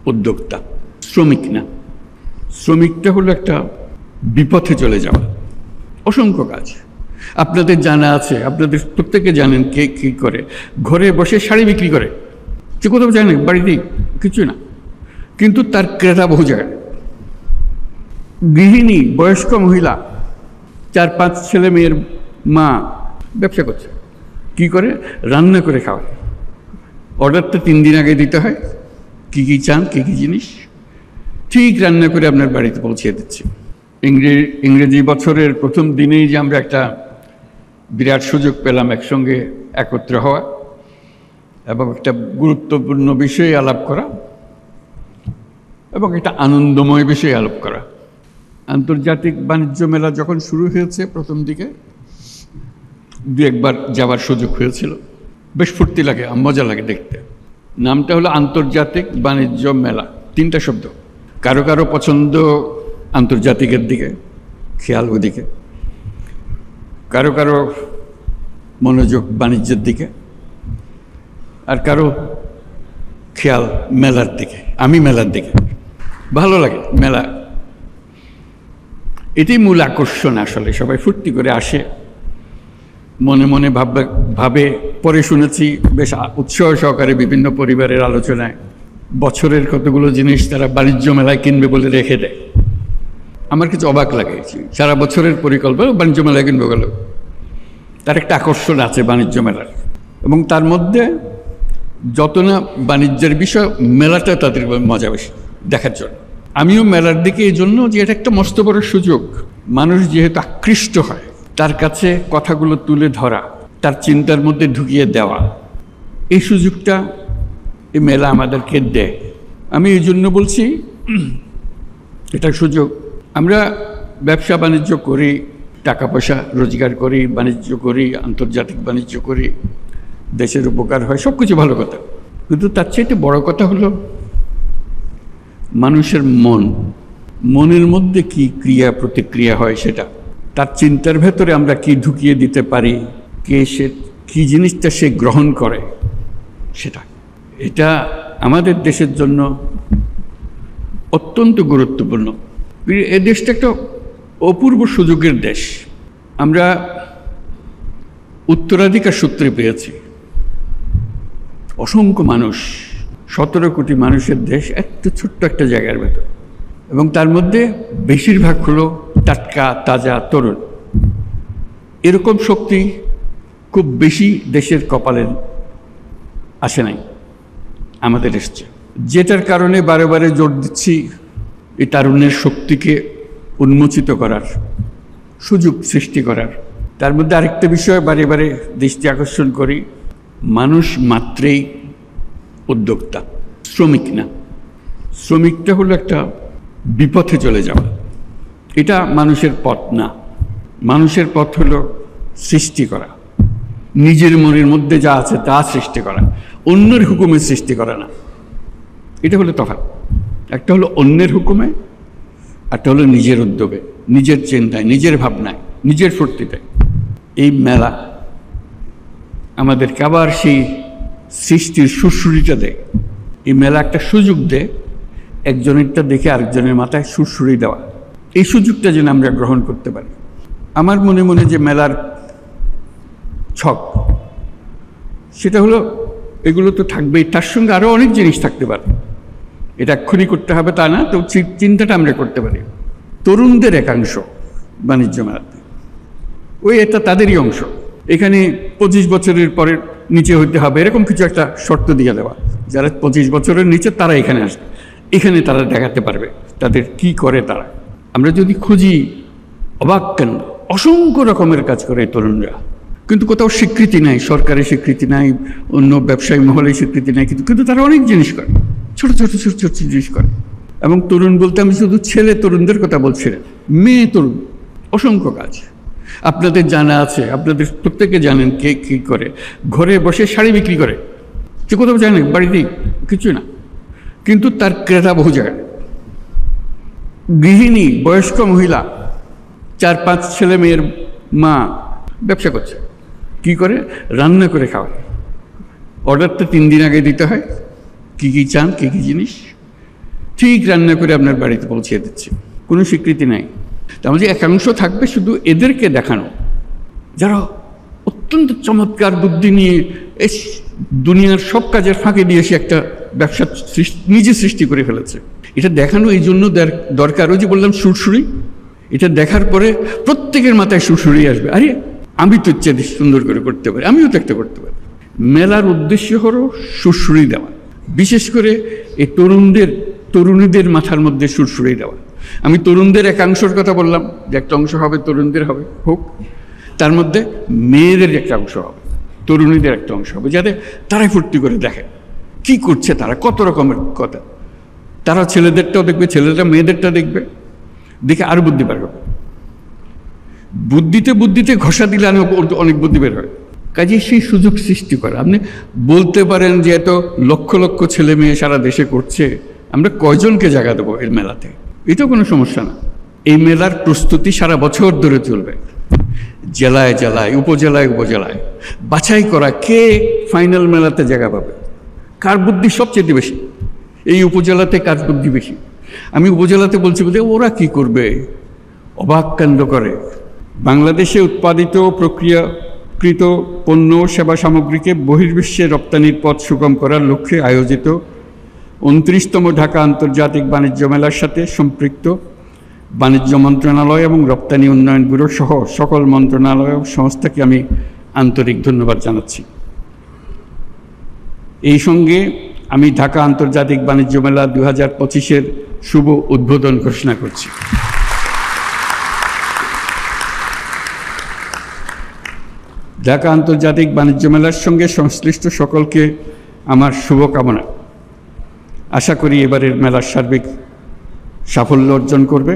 উদ্যোক্তা, শ্রমিক না। শ্রমিকটা হলো একটা বিপথে চলে যাওয়া। অসংখ্য কাজ আপনাদের জানা আছে, আপনাদের প্রত্যেকে জানেন কে কী করে। ঘরে বসে শাড়ি বিক্রি করে, যে কোথাও জানে, বাড়িতেই কিছু না, কিন্তু তার ক্রেতা বহু জায়গায়। গৃহিণী, বয়স্ক মহিলা, 4-5 ছেলে মেয়ের মা ব্যবসা করছে। কি করে? রান্না করে খাওয়ায়। অর্ডারটা 3 দিন আগে দিতে হয়, কী কী চান, কী কী জিনিস, ঠিক রান্না করে আপনার বাড়িতে পৌঁছে দিচ্ছে। ইংরেজি বছরের প্রথম দিনেই যে আমরা একটা বিরাট সুযোগ পেলাম একসঙ্গে একত্র হওয়া এবং একটা গুরুত্বপূর্ণ বিষয়ে আলাপ করা এবং একটা আনন্দময় বিষয়ে আলাপ করা। আন্তর্জাতিক বাণিজ্য মেলা যখন শুরু হয়েছে প্রথম দিকে 2-1 বার যাওয়ার সুযোগ হয়েছিল। বেশ ফুর্তি লাগে, মজা লাগে দেখতে। নামটা হলো আন্তর্জাতিক বাণিজ্য মেলা, 3টা শব্দ। কারো কারো পছন্দ আন্তর্জাতিকের দিকে, খেয়াল ওদিকে, কারো কারো মনোযোগ বাণিজ্যের দিকে, আর কারো খেয়াল মেলার দিকে। আমি মেলার দিকে, ভালো লাগে মেলা, এটাই মূল আকর্ষণ। আসলে সবাই ফুর্তি করে আসে, মনে মনে ভাবে। পরে শুনেছি বেশ উৎসাহ সহকারে বিভিন্ন পরিবারের আলোচনায় বছরের কতগুলো জিনিস তারা বাণিজ্য মেলায় কিনবে বলে রেখে দেয়। আমার কিছু অবাক লাগে, সারা বছরের পরিকল্পনা বাণিজ্য মেলায় কিনবে গেল। তার একটা আকর্ষণ আছে বাণিজ্য মেলার, এবং তার মধ্যে যত না বাণিজ্যের বিষয়, মেলাটা তাদের মজা বেশি দেখার জন্য। আমিও মেলার দিকে এই জন্য যে এটা একটা মস্ত বড় সুযোগ। মানুষ যেহেতু আকৃষ্ট হয়, তার কাছে কথাগুলো তুলে ধরা, তার চিন্তার মধ্যে ঢুকিয়ে দেওয়া, এই সুযোগটা এই মেলা আমাদেরকে দেয়। আমি এই জন্য বলছি এটা সুযোগ। আমরা ব্যবসা বাণিজ্য করি, টাকা পয়সা রোজগার করি, বাণিজ্য করি, আন্তর্জাতিক বাণিজ্য করি, দেশের উপকার হয়, সব কিছু ভালো কথা। কিন্তু তার চাইতে বড় কথা হলো মানুষের মনের মধ্যে কি ক্রিয়া প্রতিক্রিয়া হয়, সেটা তার চিন্তার ভেতরে আমরা কি ঢুকিয়ে দিতে পারি, সে কী জিনিসটা সে গ্রহণ করে, সেটা এটা আমাদের দেশের জন্য অত্যন্ত গুরুত্বপূর্ণ। এ দেশটা একটা অপূর্ব সুযোগের দেশ। আমরা উত্তরাধিকার সূত্রে পেয়েছি। অসংখ্য মানুষ, 17 কোটি মানুষের দেশ, একটা ছোট্ট একটা জায়গার ভেতর, এবং তার মধ্যে বেশিরভাগ হলো টাটকা তাজা তরুণ। এরকম শক্তি খুব বেশি দেশের কপালে আসে নাই, আমাদের এসছে। যেটার কারণে বারে বারে জোর দিচ্ছি এই তারুণ্যের শক্তিকে উন্মোচিত করার, সুযোগ সৃষ্টি করার। তার মধ্যে আরেকটা বিষয় বারে বারে দৃষ্টি আকর্ষণ করি, মানুষ মাত্রেই উদ্যোক্তা, শ্রমিক না। শ্রমিকটা হলো একটা বিপথে চলে যাওয়া। এটা মানুষের পথ না। মানুষের পথ হলো সৃষ্টি করা, নিজের মনের মধ্যে যা আছে তা সৃষ্টি করা, অন্যের হুকুমে সৃষ্টি করা না। এটা হলো তফাৎ। একটা হলো অন্যের হুকুমে, একটা হলো নিজের উদ্যোগে, নিজের চিন্তায়, নিজের ভাবনায়, নিজের ফুর্তিতে। এই মেলা আমাদেরকে আবার সেই সৃষ্টির সুরসুরিটা দেয়। এই মেলা একটা সুযোগ দেয়, একজনেরটা দেখে আরেকজনের মাথায় সুরসুরি দেওয়া। এই সুযোগটা যেন আমরা গ্রহণ করতে পারি। আমার মনে মনে যে মেলার ছক, সেটা হলো এগুলো তো থাকবেই, তার সঙ্গে আরও অনেক জিনিস থাকতে পারে। এটা এক্ষুনি করতে হবে তা না, তো চিন্তাটা আমরা করতে পারি। তরুণদের একাংশ বাণিজ্য মেলাতে, এটা তাদেরই অংশ। এখানে 25 বছরের পরের নিচে হইতে হবে এরকম কিছু একটা শর্ত দিয়ে দেওয়া। যারা 25 বছরের নিচে তারা এখানে আসবে, এখানে তারা দেখাতে পারবে তাদের কি করে তারা। আমরা যদি খুঁজি, অবাক কেন, অসংখ্য রকমের কাজ করে তরুণরা, কিন্তু কোথাও স্বীকৃতি নাই, সরকারি স্বীকৃতি নাই, অন্য ব্যবসায়ী মহলে স্বীকৃতি নাই, কিন্তু তারা অনেক জিনিস করে, ছোট ছোট ছোট ছোট জিনিস করে। এবং তরুণ বলতে আমি শুধু ছেলে তরুণদের কথা বলছি না, মেয়ে তরুণ, অসংখ্য কাজ আপনাদের জানা আছে, আপনাদের প্রত্যেকে জানেন কে কী করে। ঘরে বসে শাড়ি বিক্রি করে, যে কোথাও জানে, বাড়িতেই কিছু না, কিন্তু তার ক্রেতা বহু জায়গায়। গৃহিণী, বয়স্ক মহিলা, 4-5 ছেলে মেয়ের মা ব্যবসা করছে। কি করে? রান্না করে খাওয়ায়। অর্ডারটা 3 দিন আগে দিতে হয়, কী কী চান, কী কী জিনিস, ঠিক রান্না করে আপনার বাড়িতে পৌঁছে দিচ্ছে, কোনো স্বীকৃতি নাই। তার মধ্যে একাংশ থাকবে শুধু এদেরকে দেখানো, যারা অত্যন্ত চমৎকার বুদ্ধি নিয়ে এই দুনিয়ার সব কাজের ফাঁকে দিয়ে এসে একটা ব্যবসা নিজে সৃষ্টি করে ফেলেছে। এটা দেখানো এই জন্য দরকার, ওই যে বললাম সুরসুরি, এটা দেখার পরে প্রত্যেকের মাথায় সুরসুরি আসবে, আরে আমি তো ইচ্ছে সুন্দর করে করতে পারি, আমিও তো একটা করতে পারি। মেলার উদ্দেশ্য হলো সুরসুরি দেওয়া, বিশেষ করে এই তরুণীদের মাথার মধ্যে সুরসুরি দেওয়া। আমি তরুণদের একাংশের কথা বললাম, যে একটা অংশ হবে তরুণদের হোক, তার মধ্যে মেয়েদের একটা অংশ হবে, তরুণীদের একটা অংশ হবে, যাতে তারাই ফুর্তি করে দেখে কি করছে তারা, কত রকমের কথা। তারা ছেলেদেরটাও দেখবে, ছেলেরা মেয়েদেরটা দেখবে, দেখে আরো বুদ্ধি বের হবে। বুদ্ধিতে ঘষা দিলে অনেক বুদ্ধি বের হয়। কাজে সেই সুযোগ সৃষ্টি করা। আপনি বলতে পারেন যে এত লক্ষ লক্ষ ছেলে মেয়ে সারা দেশে করছে, আমরা কয়জনকে জায়গা দেবো এর মেলাতে? এটাও কোনো সমস্যা না। এই মেলার প্রস্তুতি সারা বছর ধরে চলবে, জেলায় জেলায়, উপজেলায় বাছাই করা কে ফাইনাল মেলাতে জায়গা পাবে, কার বুদ্ধি সবচেয়ে বেশি, এই উপজেলাতে কার বুদ্ধি বেশি। আমি উপজেলাতে বলছি বলতে ওরা কি করবে, অবাক কাণ্ড করে। বাংলাদেশে উৎপাদিত প্রক্রিয়াকৃত পণ্য সেবা সামগ্রীকে বহির্বিশ্বে রপ্তানির পথ সুগম করার লক্ষ্যে আয়োজিত 29তম ঢাকা আন্তর্জাতিক বাণিজ্য মেলার সাথে সম্পৃক্ত বাণিজ্য মন্ত্রণালয় এবং রপ্তানি উন্নয়ন ব্যুরো সহ সকল মন্ত্রণালয় ও সংস্থাকে আমি আন্তরিক ধন্যবাদ জানাচ্ছি। এই সঙ্গে আমি ঢাকা আন্তর্জাতিক বাণিজ্য মেলা 2025-এর শুভ উদ্বোধন ঘোষণা করছি। ঢাকা আন্তর্জাতিক বাণিজ্য মেলার সঙ্গে সংশ্লিষ্ট সকলকে আমার শুভকামনা। আশা করি এবারের মেলার সার্বিক সাফল্য অর্জন করবে।